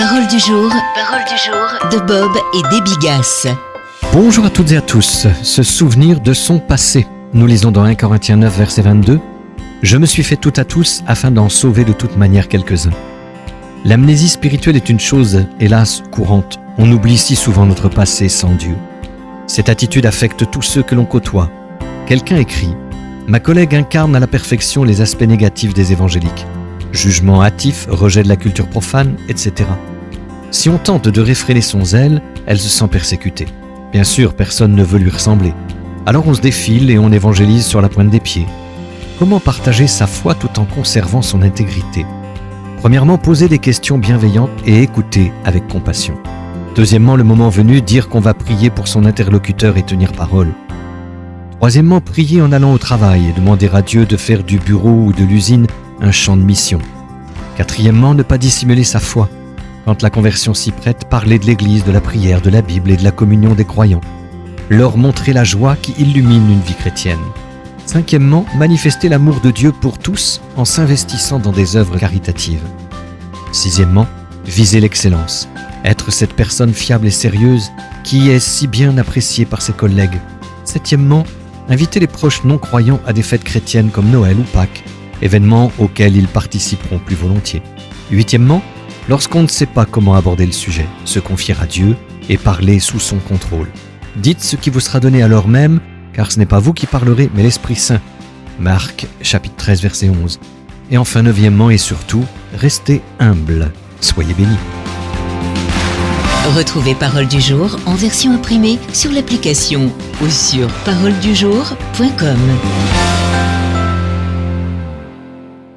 Parole du jour de Bob et des Bigasses. Bonjour à toutes et à tous. Se souvenir de son passé. Nous lisons dans 1 Corinthiens 9, verset 22. « Je me suis fait tout à tous afin d'en sauver de toute manière quelques-uns. » L'amnésie spirituelle est une chose, hélas, courante. On oublie si souvent notre passé sans Dieu. Cette attitude affecte tous ceux que l'on côtoie. Quelqu'un écrit « Ma collègue incarne à la perfection les aspects négatifs des évangéliques. Jugement hâtif, rejet de la culture profane, etc. Si on tente de réfréner son zèle, elle se sent persécutée. Bien sûr, personne ne veut lui ressembler. Alors on se défile et on évangélise sur la pointe des pieds. Comment partager sa foi tout en conservant son intégrité ? Premièrement, poser des questions bienveillantes et écouter avec compassion. Deuxièmement, le moment venu, dire qu'on va prier pour son interlocuteur et tenir parole. Troisièmement, prier en allant au travail et demander à Dieu de faire du bureau ou de l'usine un champ de mission. Quatrièmement, ne pas dissimuler sa foi. Quand la conversion s'y prête, parler de l'Église, de la prière, de la Bible et de la communion des croyants. Leur montrer la joie qui illumine une vie chrétienne. Cinquièmement, manifester l'amour de Dieu pour tous en s'investissant dans des œuvres caritatives. Sixièmement, viser l'excellence. Être cette personne fiable et sérieuse qui est si bien appréciée par ses collègues. Septièmement, inviter les proches non-croyants à des fêtes chrétiennes comme Noël ou Pâques, événements auxquels ils participeront plus volontiers. Huitièmement, lorsqu'on ne sait pas comment aborder le sujet, se confier à Dieu et parler sous son contrôle. Dites ce qui vous sera donné à l'heure même, car ce n'est pas vous qui parlerez, mais l'Esprit Saint. Marc, chapitre 13, verset 11. Et enfin, neuvièmement et surtout, restez humble. Soyez bénis. Retrouvez Parole du jour en version imprimée sur l'application ou sur paroledujour.com.